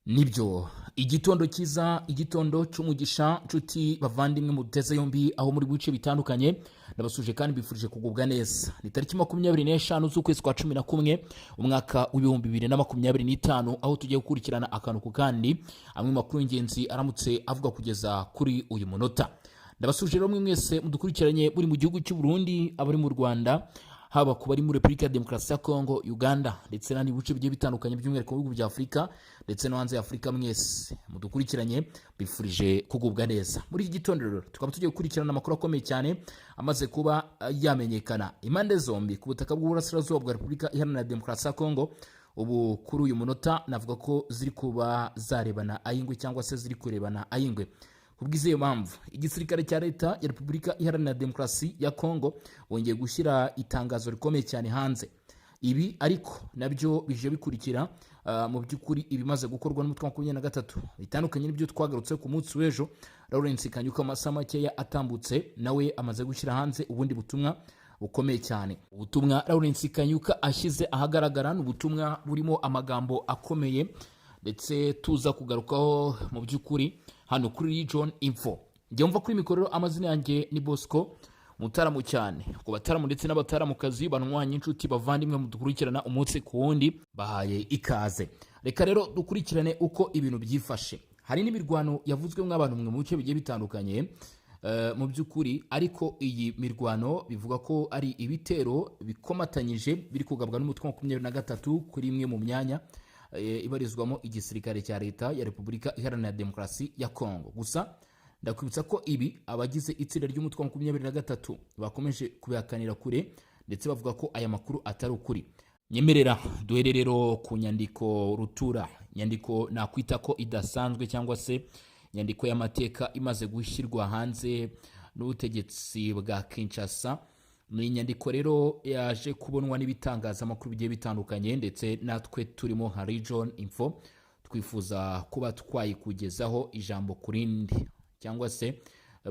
Nibyo igitondo cyiza, igitondo cy'umugisha nshuti bavandimwe mu duteze yombi aho muri bice bitandukanye, ndabasuje kandi bifurije kugubwa neza. Ni tariki 25 z'ukwezi kwa 11 umwaka w'ibihumbi 2025, aho tugiye gukurikirana akantu ku kandi amwe makuru y'ingenzi aramutse avuga kugeza kuri uyu munota. Ndabasuje rero mwese mudukurikiranye muri mu gihugu cy'u Burundi, abari mu Rwanda, haba ku bari muri Repubulika ya Demokarasi ya Kongo, Uganda ndetse n'andi bice bigiye bitandukanye by'umwihariko mu bihugu bya Afurika ndetse no hanze ya Afurika, mwese mudukurikiranye bifurije kugubwa neza. Muri iki gitondo rero tukaba tugiye gukurikirana amakuru akomeye cyane amaze kuba yamenyekana impande zombi ku butaka bw'uburasirazuba bwa Repubulika Iharanira Demokarasi ya Kongo. Ubu kuri uyu munota navuga ko ziri kuba zarebana ayingwe cyangwa se ziri kurebana ayingwe. Kubw'iyo mpamvu igisirikare cya leta ya Repubulika Iharanira Demokarasi ya Kongo wongeye gushyira itangazo rikomeye cyane hanze. Ibi ariko nabyo bije bikurikira mu by'ukuri ibimaze gukorwa n'umutwe wa 23 bitandukanye n'ibyo twagarutse ku munsi w'ejo. Lawrence Kanyuka amasaha makeya atambutse nawe amaze gushyira hanze ubundi butumwa bukomeye cyane. Ubutumwa Lawrence Kanyuka ashyize ahagaragara n'ubutumwa burimo amagambo akomeye ndetse tuza kugarukaho mu by'ukuri hano kuri Region Info. Njye mva kuri mikoro, amazina yanjye ni Bosco Mutaramu cyane. Ku bataramu ndetse n'abataramukazi banwanye inshuti bavandimwe mudukurikirana umunsi ku wundi, bahaye ikaze. Reka rero dukurikirane uko ibintu byifashe. Hari n'imirwano yavuzwe mw'abantu mwe mu bice bigiye bitandukanye mu by'ukuri, ariko iyi mirwano bivuga ko ari ibitero bikomatanyije biri kugabwa n'umutwe wa 23 kuri imwe mu myanya ibarizwamo igisirikare cya leta ya Repubulika Iharanira Demokarasi ya Kongo. Gusa ndakwibutsa ko ibi abagize itsinda ry'umutwe wa 23 bakomeje kubihakanira kure ndetse bavuga ko aya makuru atari ukuri. Nyemerera duhere rero ku nyandiko rutura, nyandiko nakwita ko idasanzwe cyangwa se nyandiko y'amateka imaze gushyirwa hanze n'ubutegetsi bwa Kinshasa. Ni inyandiko rero yaje kubonwa n'ibitangazamakuru bigiye bitandukanye ndetse natwe turimo nka Region Info twifuza kuba twayikugezaho ijambo kurindi, cyangwa se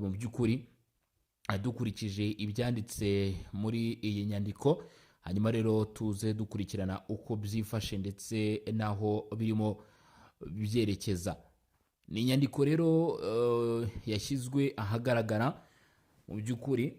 mu by'ukuri dukurikije ibyanditse muri iyi nyandiko, hanyuma rero tuze dukurikirana uko byifashe ndetse naho birimo byerekeza. Ni inyandiko rero yashyizwe ahagaragara mu by'ukuri,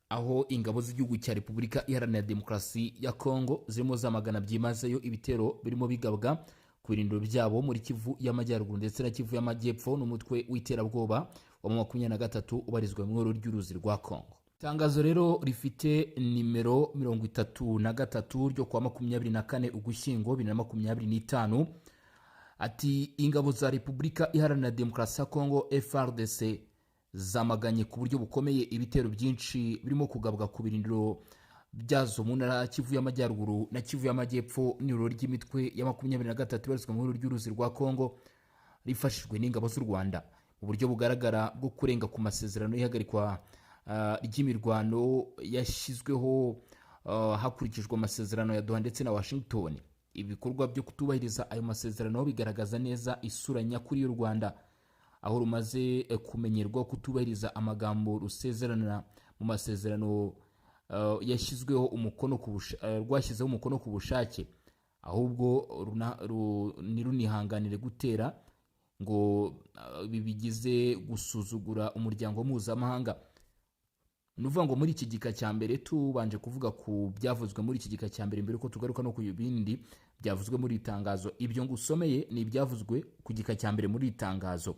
aho ingabo z'igihugu cya Repubulika Iharanira Demokarasi ya Kongo zirimo zamagana byimazeyo ibitero birimo bigabwa ku birindiro byabo muri Kivu y'Amajyaruguru ndetse na Kivu y'Amajyepfo n'umutwe w'iterabwoba wa 23 ubarizwa mu rwego ry'uruzi rwa Kongo. Itangazo rero rifite nimero 33 ryo kwa 24 Ugushyingo 2025, ati ingabo za Repubulika Iharanira Demokarasi ya Kongo FARDC zamaganye ku buryo bukomeye ibitero byinshi birimo kugabwa ku birindiro byazo mu ntara Kivu y'Amajyaruguru na Kivu y'Amajyepfo n'iroro ry'imitwe ya 23 ibarizwa mu rwego ry'uruzi rwa Kongo rifashijwe n'ingabo z'u Rwanda mu buryo bugaragara bwo kurenga ku masezerano y'ihagarikwa ry'imirwano yashyizweho hakurikijwe amasezerano ya Doha ndetse na Washington. Ibikorwa byo kutubahiriza ayo masezerano bigaragaza neza isura nyakuri y'u Rwanda, aho rumaze kumenyerwa kutubahiriza amagambo rusezerana mu masezerano yashyizweho umukono rwashyizeho umukono ku bushake, ahubwo nirunihanganire gutera ngo bibigize gusuzugura umuryango mpuzamahanga. Nuvuga ngo muri iki gika cya mbere tubanje kuvuga ku byavuzwe muri iki gika cya mbere mbere ko tugaruka no ku bindi byavuzwe muri itangazo. Ibyo ngusomeye ni ibyavuzwe ku gika cya mbere muri itangazo.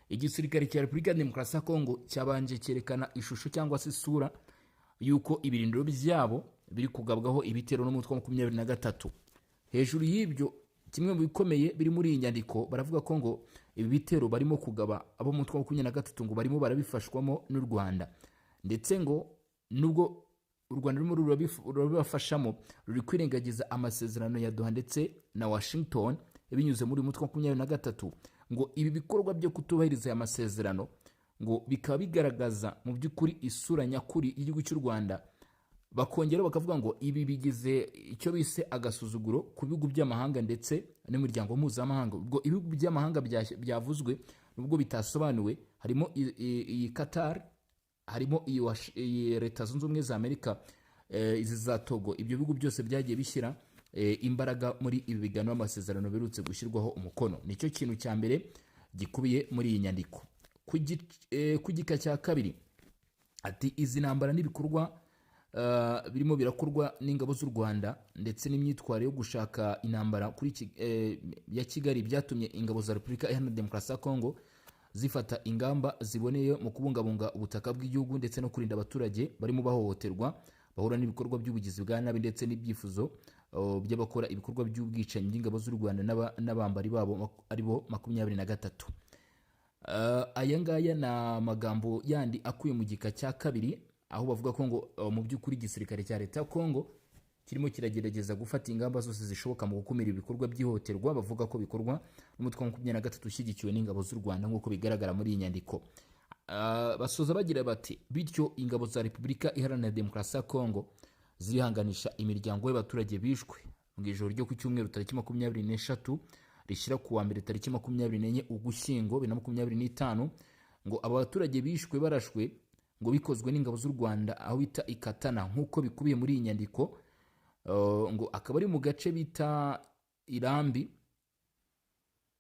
Igisirikare cya Repubulika ya Demokarasi ya Kongo cyabanje cyerekana ishusho cyangwa se isura yuko ibirindiro byabo biri kugabwaho ibitero n'umutwe wa 23. Hejuru y'ibyo, kimwe mu bikomeye biri muri iyi nyandiko baravuga ko ngo ibi bitero barimo kugaba abo mu mutwe wa 23 ngo barimo barabifashwamo n'u Rwanda, ndetse ngo nubwo u Rwanda rurimo rurabafashamo ruri kwirengagiza amasezerano ya Doha ndetse na Washington binyuze muri umutwe wa 23. Ngo ibi bikorwa byo kutubahiriza aya masezerano ngo bikaba bigaragaza mu by'ukuri isura nyakuri y'igihugu cy'u Rwanda. Bakongera bakavuga ngo ibi bigize icyo bise agasuzuguro ku bihugu by'amahanga ndetse n'imiryango mpuzamahanga. Ubwo ibihugu by'amahanga byavuzwe nubwo bitasobanuwe harimo iyi Qatar, harimo iyi Leta Zunze Ubumwe za Amerika, izi za Togo. Ibyo bihugu byose byagiye bishyira imbaraga muri ibi biganiro amasezerano birutse gushyirwaho umukono. Nicyo kintu cya mbere gikubiye muri iyi nyandiko. Ku gika cya kabiri ati izi ntambara n'ibikorwa birimo birakorwa n'ingabo z'u Rwanda ndetse n'imyitwarire yo gushaka intambara ya Kigali byatumye ingabo za Repubulika Iharanira Demokarasi ya Kongo zifata ingamba ziboneye mu kubungabunga ubutaka bw'igihugu ndetse no kurinda abaturage barimo bahohoterwa bahura n'ibikorwa by'ubugizi bwa nabi ndetse n'ibyifuzo by'abakora ibikorwa by'ubwicanyi by'ingabo z'u Rwanda n'abambari babo aribo 23. Aya ngaya na magambo yandi akuye mu gika cya kabiri, aho bavuga ko ngo mu by'ukuri igisirikare cya leta ya Kongo kirimo kiragerageza gufata ingamba zose zishoboka mu gukumira ibikorwa by'ihohoterwa bavuga ko bikorwa n'umutwe wa 23 ushyigikiwe n'ingabo z'u Rwanda nk'uko bigaragara muri iyi nyandiko. Basoza bagira bati bityo ingabo za Repubulika Iharanira Demokarasi ya Kongo zirihanganisha imiryango y'abaturage bishwe mu ijoro ryo ku cyumweru tariki 23 rishyira ku wa mbere tariki 24 Ugushyingo 2025 ngo aba baturage bishwe barashwe ngo bikozwe n'ingabo z'u Rwanda aho bita Ikatana nk'uko bikubiye muri iyi nyandiko. Ngo akaba ari mu gace bita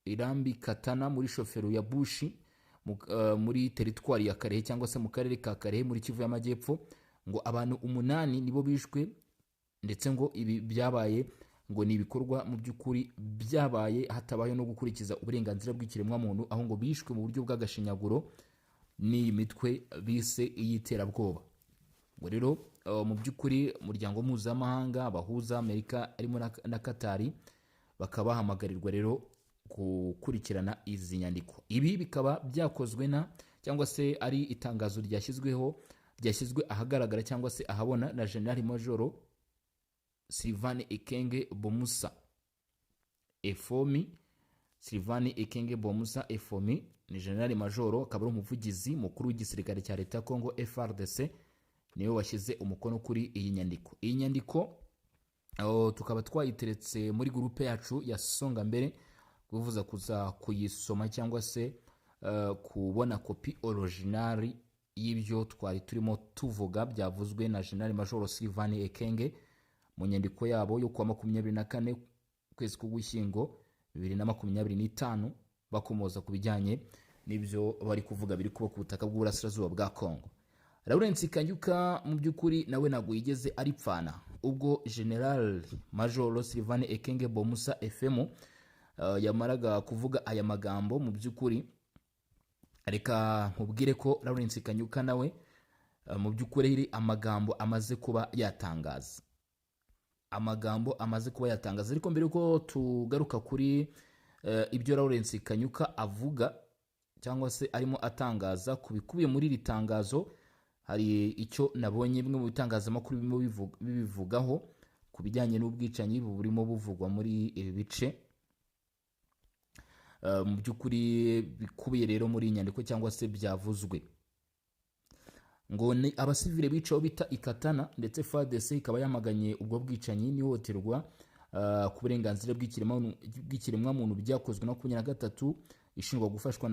Irambi Katana muri shofero ya Bushi muri teritwari ya Karehe cyangwa se mu karere ka Karehe muri Kivu y'Amajyepfo. Ngo abantu 8 nibo bishwe ndetse ngo ibi byabaye ngo ni ibikorwa mu by'ukuri byabaye hatabaye no gukurikiza uburenganzira bw'ikiremwa muntu, aho ngo bishwe mu buryo bw'agashinyaguro n'iyi mitwe bise iy'iterabwoba. Ngo rero mu by'ukuri umuryango mpuzamahanga abahuza Amerika arimo na Katari bakaba bahamagarirwa rero gukurikirana izi nyandiko. Ibi bikaba byakozwe cyangwa se ari itangazo ryashyizwe ahagaragara cyangwa se ahabona na General Major Sylvain Ekenge Bomusa Efomi. Sylvain Ekenge Bomusa Efomi ni General Major, akaba ari umuvugizi mukuru w'igisirikare cya leta ya Kongo FARDC, niwe washyize umukono kuri iyi nyandiko. Iyi nyandiko tukaba twayiteretse muri groupe yacu ya Songa Mbere, kuvuza kuza kuyisoma cyangwa se kubona kopi original y'ibyo twari turimo tuvuga byavuzwe na General Major Sylvain Ekenge mu nyandiko yabo yo kuwa 24 kwezi k'Ugushyingo 2025 bakomoza ku bijyanye n'ibyo bari kuvuga biri kuba ku butaka bw'uburasirazuba bwa Kongo. Lawrence Kanyuka mu by'ukuri nawe ntabwo yigeze aripfana ubwo General Major Sylvain Ekenge Bomusa FM yamaraga kuvuga aya magambo. Mu by'ukuri reka nkubwire ko Lawrence Kanyuka nawe mu by'ukuri amagambo amaze kuba yatangaza, ariko mbere ko tugaruka kuri ibyo Lawrence Kanyuka avuga cyangwa se arimo atangaza ku bikubiye muri iri tangazo, hari icyo nabonye bimwe mu bitangazamakuru birimo bibivugaho ku bijyanye n'ubwicanyi burimo buvugwa muri ibi bice. Mu by'ukuri bikubiye rero muri inyandiko cyangwa se byavuzwe ngo ni abasivile bicaho bita Ikatana ndetse FARDC ikaba yamaganye ubwo bwicanyi n'ihohoterwa ku burenganzira bw'ikiremwa muntu byakozwe na 23 ishinjwa gufashwa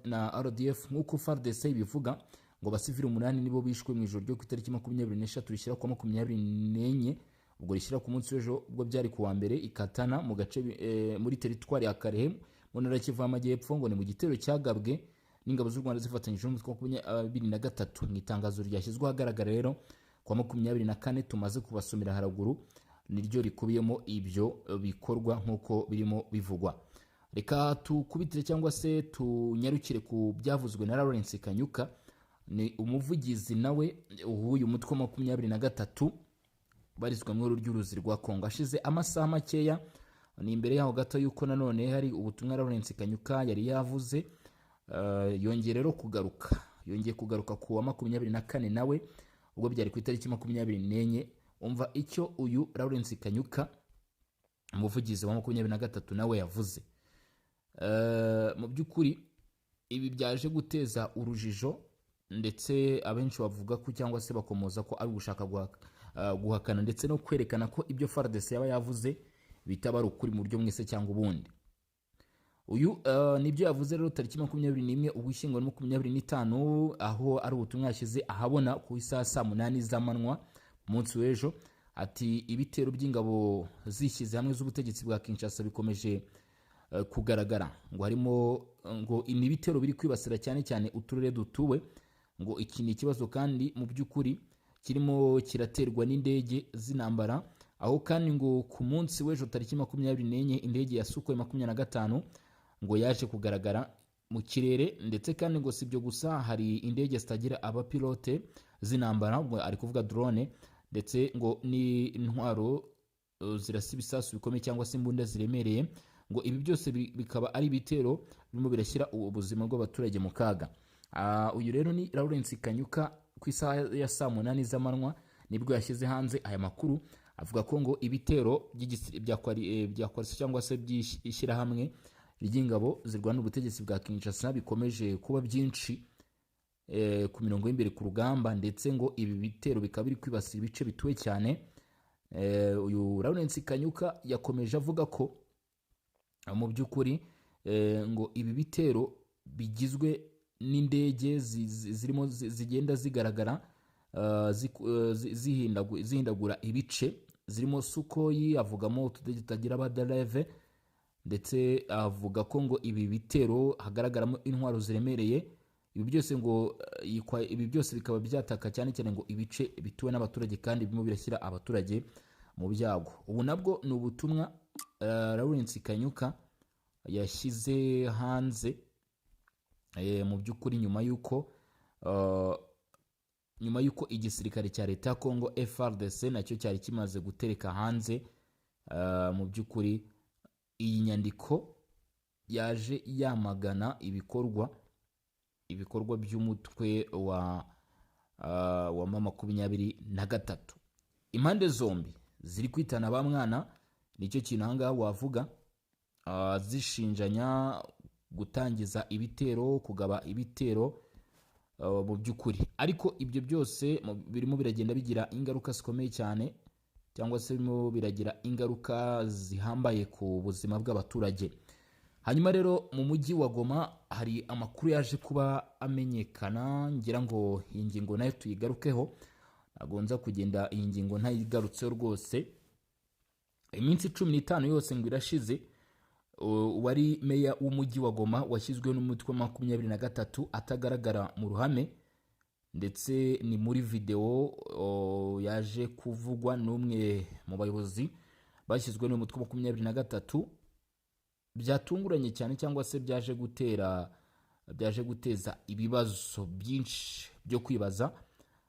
na RDF nk'uko FARDC bivuga. Ngo abasivile 8 nibo bishwe mu ijoro ryo ku itariki 23 rishyira ku 24 ubwo rishyira ku munsi w'ejo ubwo byari ku wa mbere Ikatana mu gace muri teritwari ya Karehe mu ntara ya Kivu y'Amajyepfo. Ngo ni mu gitero cyagabwe n'ingabo z'u Rwanda zifatanyije n'umutwe wa 23. Mu itangazo ryashyizwe ahagaragara rero kwa 24 tumaze kubasomera haraguru niryo rikubiyemo ibyo bikorwa nk'uko birimo bivugwa. Reka tukubitire cyangwa se tunyarukire ku byavuzwe na Lawrence Kanyuka, ni umuvugizi nawe uyu mutwe wa 23 barizwa mu ry'uruzi rwa Kongo. Ashize amasaha makeya ni imbere yaho gato yuko nanone hari ubutumwa Lawrence Kanyuka yari yavuze, yongeye rero kugaruka ku wa 24 nawe ubwo byari ku itariki 24. Umva icyo uyu Lawrence Kanyuka umuvugizi wa 23 nawe yavuze. Mu by'ukuri ibi byaje guteza urujijo ndetse abenshi bavuga ko cyangwa se bakomoza ko ari gushaka guhakana ndetse no kwerekana ko ibyo FARDC yaba yavuze bitaba ari ukuri mu buryo mwese cyangwa ubundi. Uyu nibyo yavuze rero tariki 21 Ugushyingo 2025 aho ari ubutumwa yashyize ahabona ku isaha 8 z'amanywa umunsi w'ejo, ati ibitero by'ingabo zishyize hamwe z'ubutegetsi bwa Kinshasa bikomeje kugaragara ngo harimo ngo ibitero biri kwibasira cyane cyane uturere dutuwe, ngo iki ni ikibazo kandi mu by'ukuri kirimo kiraterwa n'indege z'intambara, aho kandi ngo ku munsi w'ejo tariki 24 indege ya Sukhoi 25 ngo yaje kugaragara mu kirere, ndetse kandi ngo sibyo gusa hari indege zitagira abapilote z'intambara, ngo ari kuvuga drone, ndetse ngo ni intwaro zirasa ibisasu bikomeye cyangwa se imbunda ziremereye, ngo ibi byose bikaba ari ibitero birimo birashyira ubuzima bw'abaturage mu kaga. Uyu rero ni Lawrence Kanyuka ku isaha ya saa 8 z'amanywa nibwo yashyize hanze aya makuru, avuga ko ngo ibitero bya koalisiyo cyangwa se by'ishyirahamwe ry'ingabo zirwana ubutegetsi bwa Kinshasa bikomeje kuba byinshi ku mirongo y'imbere ku rugamba, ndetse ngo ibi bitero bikaba biri kwibasira ibice bituwe cyane. Uyu Lawrence Kanyuka yakomeje avuga ko mu by'ukuri ngo ibi bitero bigizwe n'indege zirimo zigenda zigaragara zihindagura ibice, zirimo Sukhoi, avugamo utudege tutagira abadereve, ndetse avuga ko ngo ibi bitero hagaragaramo intwaro ziremereye. Ibi byose ngo ibi byose bikaba byataka cyane cyane ngo ibice bituwe n'abaturage kandi birimo birashyira abaturage mu byago. Ubu nabwo ni ubutumwa Lawrence Kanyuka yashyize hanze mu by'ukuri nyuma yuko igisirikare cya leta ya Congo FARDC nacyo cyari kimaze gutereka hanze mu by'ukuri iyi nyandiko yaje yamagana ibikorwa by'umutwe wa M23. Impande zombi ziri kwitana ba mwana, nicyo kintu ahangaha wavuga, zishinjanya gutangiza ibitero, kugaba ibitero mu by'ukuri, ariko ibyo byose birimo biragenda bigira ingaruka zikomeye cyane, cyangwa se birimo biragira ingaruka zihambaye ku buzima bw'abaturage. Hanyuma rero mu mujyi wa Goma hari amakuru yaje kuba amenyekana, ngira ngo iyi ngingo nayo tuyigarukeho, nagonza kugenda iyi ngingo ntayigarutseho rwose. Iminsi 15 yose ngo irashize wari meya w'umujyi wa Goma washyizweho n'umutwe wa 23 atagaragara mu ruhame, ndetse ni muri video yaje kuvugwa n'umwe mu bayobozi bashyizweho n'umutwe wa 23 byatunguranye cyane, cyangwa se byaje guteza ibibazo byinshi byo kwibaza.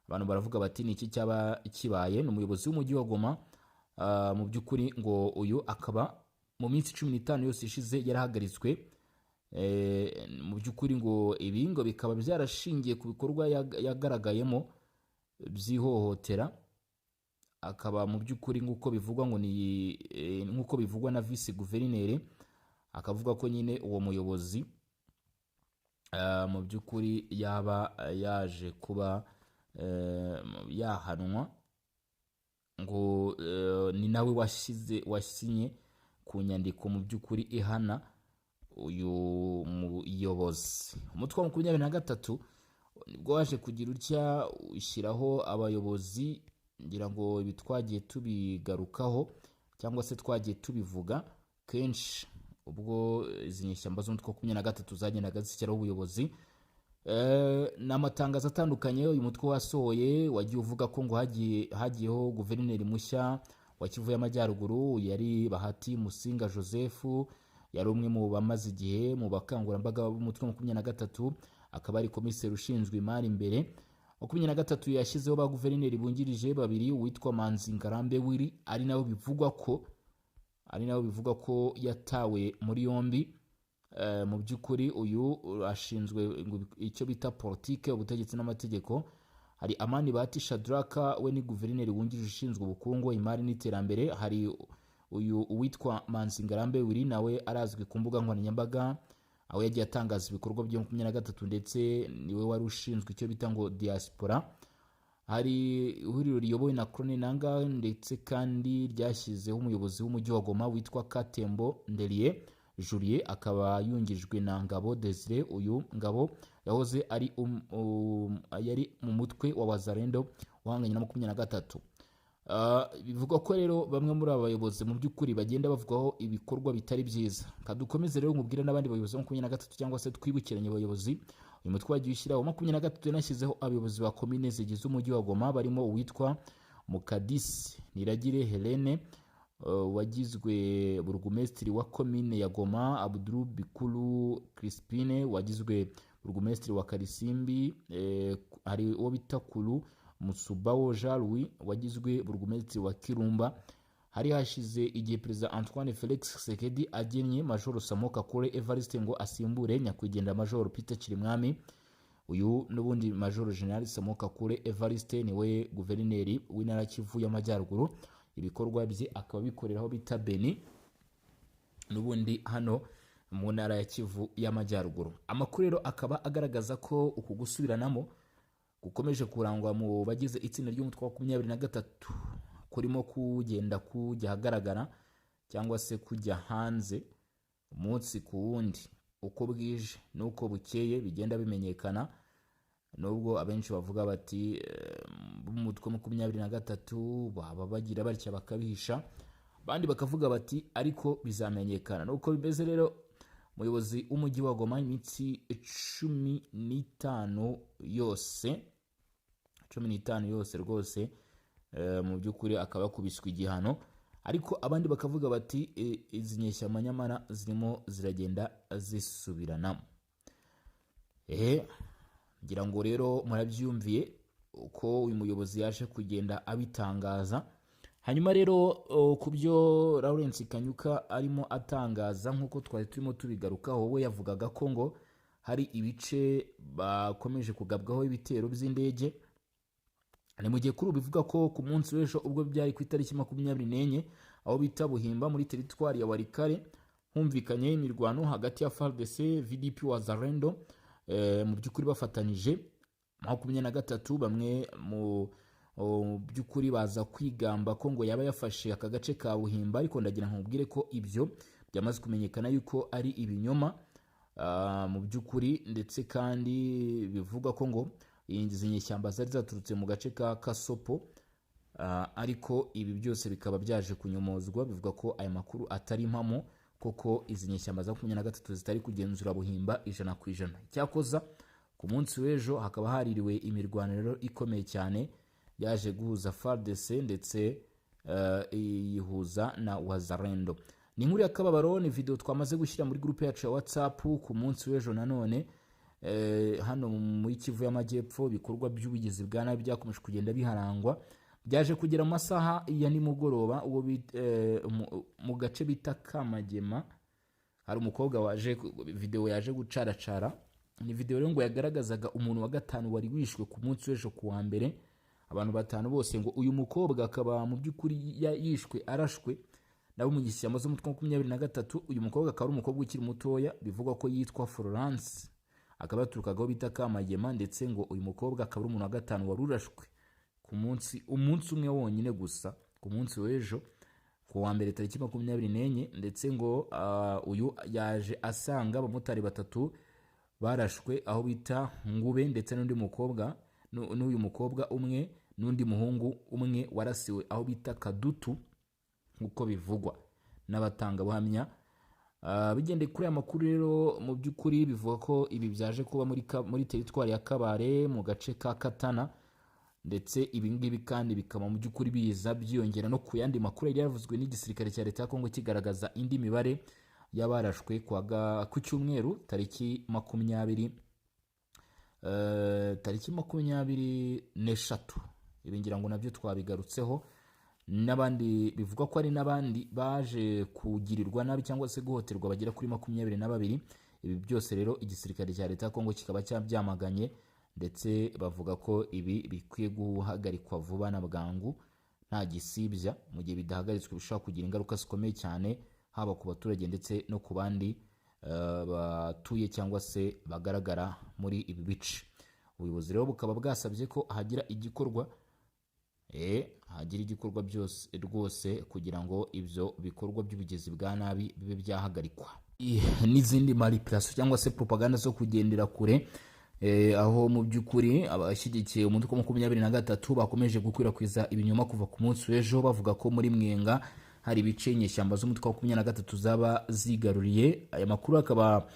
Abantu baravuga bati ni iki cyaba kibaye? Ni umuyobozi w'umujyi wa Goma mu by'ukuri ngo uyu akaba mu minsi 15 yose ishize yarahagaritswe. Mu by'ukuri ngo ibi ngo bikaba byarashingiye ku bikorwa yagaragayemo by'ihohotera, akaba mu by'ukuri nk'uko bivugwa ngo ni nk'uko bivugwa na vice guverineri, akavuga ko nyine uwo muyobozi mu by'ukuri yaba yaje kuba yahanwa, ngo ni nawe wasinye ku nyandiko mu by'ukuri ihana uyu muyobozi. Umutwe wa 23 nibwo waje kugira utya ushyiraho abayobozi, ngira ngo ibi twagiye tubigarukaho cyangwa se twagiye tubivuga kenshi ubwo izi nyishyamba z'umutwe wa 23 zagendaga zishyiraho ubuyobozi. N'amatangazo atandukanye uyu mutwe wasohoye wagiye uvuga ko ngo hagiyeho guverineri mushya wa Kivu y'Amajyaruguru, yari Bahati Musinga Joseph, yari umwe mu bamaze igihe mu bakangurambaga b'umutwe wa 23, akaba ari komiseri ushinzwe imari imbere. 23 yashyizeho ba guverineri bungirije babiri, uwitwa Manzi Ngarambe Willy, ari nawe bivugwa ko yatawe muri yombi. Mu by'ukuri uyu ashinzwe icyo bita politike, ubutegetsi n'amategeko. Hari Amani Bahati Shadraka, we ni guverineri wungirije ushinzwe ubukungu, imari n'iterambere. Hari uyu uwitwa Manzi Ngarambe Willy, nawe arazwi ku mbuga nkoranyambaga, aho yagiye atangaza ibikorwa byo 23, ndetse niwe wari ushinzwe icyo bita ngo diaspora. Hari ihuriro riyobowe na Colonel Nanga, ndetse kandi ryashyizeho umuyobozi w'umujyi wa Goma witwa Katembo Ndelie Julie, akaba yungijwe na Ngabo Desire. Uyu Ngabo yahoze ari yari mu mutwe wa Wazalendo wahanganye na 23. Bivugwa ko rero bamwe muri aba bayobozi mu by'ukuri bagenda bavugaho ibikorwa bitari byiza. Kadukomeze rero nkubwire n'abandi bayobozi 23 cyangwa se twibukiranye abayobozi uyu mutwe wagiye ushyiraho 23 yanashyizeho abayobozi ba komine zigize umujyi wa Goma barimo uwitwa Mukadisi Niragire Helene wagizwe burugumesitiri wa komine ya Goma, Abdul Bikulu Crispine wagizwe burugumesitiri wa Karisimbi, hari uwo bita Kulu Musubawo Jalwi wagizwe burugumesitiri wa Kirumba. Hari hashize igihe Perezida Antoine Felix Tshisekedi agennye Major Samoka Kure Evariste ngo asimbure nyakwigendera Major Peter Kirimwami. Uyu n'ubundi Major General Samoka Kure Evariste niwe guverineri w'intara Kivu y'Amajyaruguru. Ibikorwa bye akaba bikoreraho bita Beni n'ubundi hano mu ntara ya Kivu y'Amajyaruguru. Amakuru rero akaba agaragaza ko uku gusubiranamo gukomeje kurangwa mu bagize itsinda ry'umutwe wa 23 kurimo kugenda kujya hagaragara cyangwa se kujya hanze umunsi ku wundi uko bwije nuko bukeye bigenda bimenyekana. Nubwo abenshi bavuga bati umutwe wa 23 baba bagira batya bakabihisha, bandi bakavuga bati ariko bizamenyekana. Nuko bimeze rero umuyobozi w'umujyi wa Goma imitsi 15 yose rwose mu by'ukuri akaba yakubiswe igihano, ariko abandi bakavuga bati izi nyeshyamba nyamara zirimo ziragenda zisubiranamo. Ngira ngo rero murabyumviye uko uyu muyobozi yaje kugenda abitangaza. Hanyuma rero ku byo Lawrence Kanyuka arimo atangaza nk'uko twari turimo tubigarukaho, we yavugaga ko ngo hari ibice bakomeje kugabwaho ibitero by'indege. Ni mu gihe kuri bivuga ko ku munsi w'ejo ubwo byari ku itariki 24 aho bita Buhimba muri teritwari ya Walikale humvikanye imirwano hagati ya FARDC VDP Wazalendo mu by'ukuri bafatanyije 23 bamwe mu by'ukuri baza kwigamba ko ngo yaba yafashe aka gace ka Buhimba, ariko ndagira nkubwire ko ibyo byamaze kumenyekana yuko ari ibinyoma mu by'ukuri, ndetse kandi bivuga ko ngo izi nyeshyamba zari zaturutse mu gace ka Kasopo, ariko ibi byose bikaba byaje kunyomozwa. Bivuga ko aya makuru atari impamo, koko izi nyeshyamba za 23 zitari kugenzura Buhimba 100%. Cyakoza ku munsi w'ejo hakaba haririwe imirwaniro ikomeye cyane yaje guhuza FARDC ndetse yihuza na Wazalendo. Ni nkuru y'akababaro, ni video twamaze gushyira muri groupe yacu ya WhatsApp ku munsi w'ejo. Nanone hano muri Kivu y'Amajyepfo ibikorwa by'ubugizi bwa nabi byakomeje kugenda biharangwa, byaje kugera mu masaha ya nimugoroba uwo mu gace bita Kamagema. Hari umukobwa waje video yaje gucaracara, ni video rero ngo yagaragazaga umuntu wa gatanu wari wishwe ku munsi w'ejo ku wa mbere. Abantu batanu bose ngo uyu mukobwa akaba mu by'ukuri yishwe arashwe nabo mu gishyamba zo mutwe 23. Uyu mukobwa akaba ari umukobwa ukiri mutoya, bivugwa ko yitwa Florence, akaba yaturukagaho bita Kamagema, ndetse ngo uyu mukobwa akaba ari umuntu wa gatanu warurashwe ku umunsi umwe wonyine gusa ku munsi w'ejo ku wa mbere tariki 24. Ndetse ngo uyu yaje asanga abamotari batatu barashwe aho bita Ngube, ndetse n'undi mukobwa n'uyu mukobwa umwe n'undi muhungu umwe warasiwe aho bita Kadutu nkuko bivugwa n'abatanga buhamya. Bigendeye kuri aya makuru rero mu by'ukuri bivuga ko ibi byaje kuba muri teritwari ya Kabare mu gace ka Katana, ndetse ibi ngibi kandi bikaba mu by'ukuri biza byiyongera no ku yandi makuru yari yavuzwe n'igisirikare cya leta ya Kongo kigaragaza indi mibare y'abarashwe ku cyumweru tariki 24. Ibi ngira ngo nabyo twabigarutseho, n'abandi bivuga ko ari n'abandi baje kugirirwa nabi cyangwa se guhoterwa bagera kuri 22. Ibi byose rero igisirikare cya leta ya Kongo kikaba cyabyamaganye, ndetse bavuga ko ibi bikwiye guhagarikwa vuba na bwangu nta gisibya. Mu gihe bidahagaritswe bishobora kugira ingaruka zikomeye cyane haba ku baturage ndetse no ku bandi batuye cyangwa se bagaragara muri ibi bice. Ubuyobozi rero bukaba bwasabye ko hagira igikorwa byose rwose kugira ngo ibyo bikorwa by'ubugizi bwa nabi bibe byahagarikwa. N'izindi manipulation cyangwa se propaganda zo kugendera kure aho mu by'ukuri abashyigikiye umutwe wa 23 bakomeje gukwirakwiza ibinyoma kuva ku munsi w'ejo bavuga ko muri Mwenga hari ibice inyeshyamba z'umutwe wa 23 zaba zigaruriye. Aya makuru akaba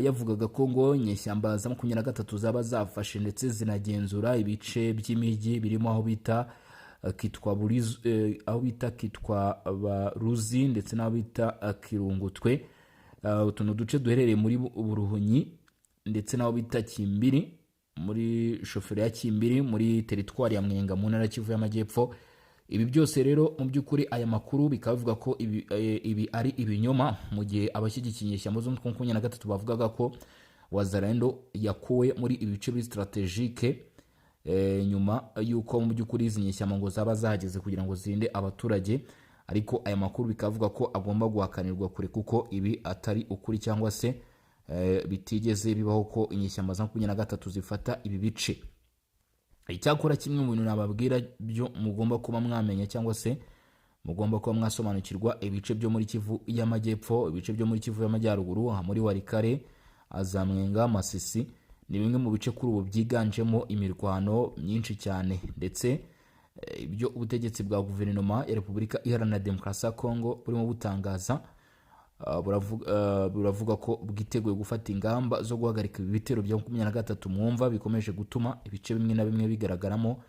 yavugaga ko ngo inyeshyamba za 23 zaba zafashe ndetse zinagenzura ibice by'imijyi birimo aho bita kitwa Baruzi ndetse n'aho bita Kirungutwe. Utuntu duce duherereye muri Buruhunyi ndetse n'aho bita Kimbiri muri shoferi ya Kimbiri muri teritwari ya Mwenga mu ntara Kivu y'Amajyepfo. Ibi byose rero mu by'ukuri aya makuru bikaba bivuga ko ibi ari ibinyoma, mu gihe abashyigikiye inyeshyamba z'umutwe wa 23 bavugaga ko Wazalendo yakuwe muri ibi bice strategique nyuma yuko mu by'ukuri izi nyeshyamba ngo zaba zahageze kugira ngo zirinde abaturage. Ariko aya makuru bikavuga ko agomba guhakanirwa kure kuko ibi atari ukuri cyangwa se bitigeze bibaho ko inyeshyamba za 23 zifata ibi bice. Icyakora kimwe mu bintu nababwira byo mugomba kuba mwamenya cyangwa se mugomba kuba mwasobanukirwa ibice byo muri Kivu y'Amajyepfo, ibice byo muri Kivu y'Amajyaruguru, muri Warikare, Azamwenga, Masisi ni bimwe mu bice kuri ubu byiganjemo imirwano myinshi cyane, ndetse ibyo ubutegetsi bwa guverinoma ya Repubulika Iharanira Demokarasi ya Kongo burimo butangaza buravuga ko bwiteguye gufata ingamba zo guhagarika ibi bitero bya 23 mwumva bikomeje gutuma ibice bimwe na bimwe bigaragaramo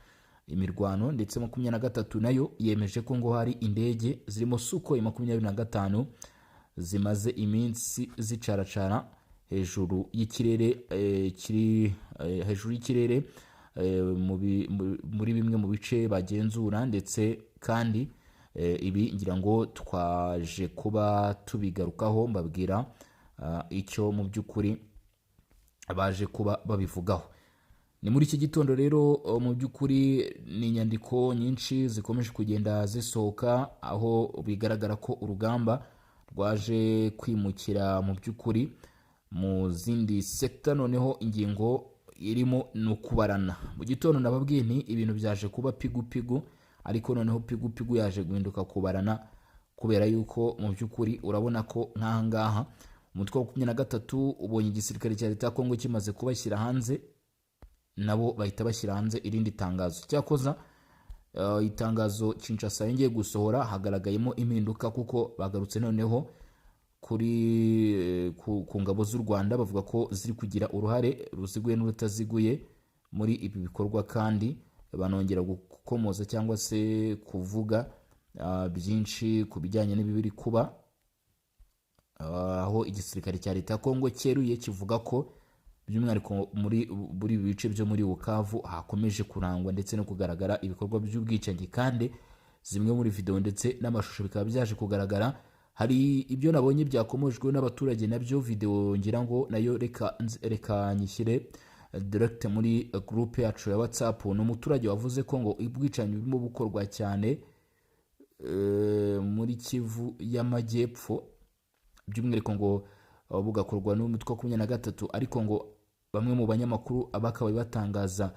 imirwano. Ndetse 23 nayo yemeje ko ngo hari indege zirimo Sukhoi 25 zimaze iminsi zicaracara hejuru y'ikirere muri bimwe mu bice bagenzura, ndetse kandi ibi ngira ngo twaje kuba tubigarukaho mbabwira icyo mu by'ukuri baje kuba babivugaho. Ni muri iki gitondo rero mu by'ukuri ni inyandiko nyinshi zikomeje kugenda zisohoka aho bigaragara ko urugamba rwaje kwimukira mu by'ukuri mu zindi sekta, noneho ingingo irimo no kubarana. Mu gitondo nababwiye nti ibintu byaje kuba pigu, ariko noneho pigu yaje guhinduka kubarana, kubera yuko mu by'ukuri urabona ko nk'ahangaha umutwe wa 23 ubonye igisirikare cya leta ya Kongo kimaze kubashyira hanze, nabo bahita bashyira hanze irindi tangazo. Cyakoza itangazo Kinshasa yongeye gusohora hagaragayemo impinduka, kuko bagarutse noneho kuri ku ngabo z'u Rwanda bavuga ko ziri kugira uruhare ruziguye n'urutaziguye muri ibi bikorwa, kandi banongera gukomoza cyangwa se kuvuga byinshi ku bijyanye n'ibibiri kuba, aho igisirikare cya leta ya Kongo cyeruye kivuga ko by'umwihariko muri bice byo muri Bukavu hakomeje kurangwa ndetse no kugaragara ibikorwa by'ubwicanyi, kandi zimwe muri video ndetse n'amashusho bikaba byaje kugaragara. Hari ibyo nabonye byakomojwe n'abaturage nabyo video ngira ngo nayo reka nyishyire direct muri groupe yacu ya WhatsApp. N'umuturage wavuze ko ngo ubwicanyi burimo bukorwa cyane muri Kivu y'Amajyepfo, by'umwihariko ngo bugakorwa n'umutwe wa 23, ariko ngo bamwe mu banyamakuru abakabaye batangaza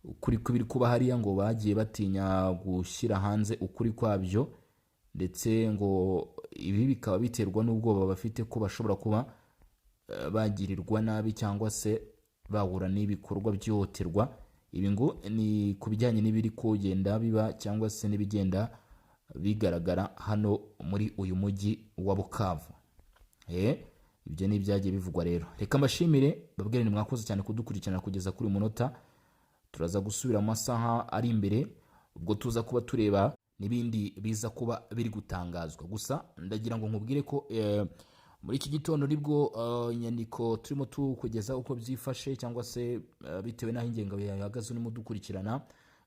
ukuri kubiri kuba hariya ngo bagiye batinya gushyira hanze ukuri kwabyo, ndetse ngo ibi bikaba biterwa n'ubwoba bafite ko bashobora kuba bagirirwa nabi cyangwa se bahura n'ibikorwa by'ihohoterwa. Ibi ngo ni ku bijyanye n'ibiri kugenda biba cyangwa se n'ibigenda bigaragara hano muri uyu mujyi wa Bukavu. Ibyo ni ibyagiye bivugwa rero. Reka mbashimire babwire ni mwakoze cyane kudukurikirana kugeza kuri munota. Turaza gusubira mu masaha ari imbere ubwo tuza kuba tureba n'ibindi biza kuba biri gutangazwa. Gusa ndagira ngo nkubwire ko muri iki gitondo nibwo inyandiko turimo tukugeza uko byifashe, cyangwa se bitewe n'aho ingengo yahagaze urimo dukurikirana.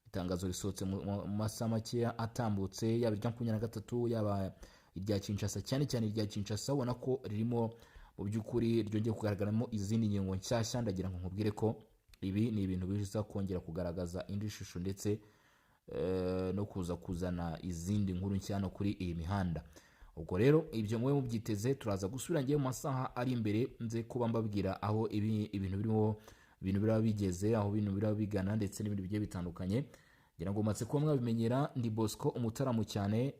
Itangazo risohotse mu masaha make atambutse, yaba irya 23 yaba irya Kinshasa, cyane cyane irya Kinshasa ubona ko ririmo mu by'ukuri ryongeye kugaragaramo izindi ngingo nshyashya. Ndagira ngo nkubwire ko ibi ni ibintu biza kongera kugaragaza indi shusho ndetse no kuza kuzana izindi nkuru nshya no kuri iyi mihanda. Ubwo rero ibyo mwe mubyiteze, turaza gusubira ngiye mu masaha ari imbere nze kuba mbabwira aho ibintu biraba bigeze, aho ibintu biraba bigana ndetse n'ibindi bigiye bitandukanye. Ngira ngo matse kuba mwabimenyera, ndi Bosco umutaramu cyane,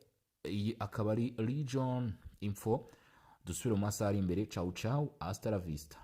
iyi akaba ari Region Info. Dusubire mu masaha ari imbere. Ciao ciao, hasta la vista.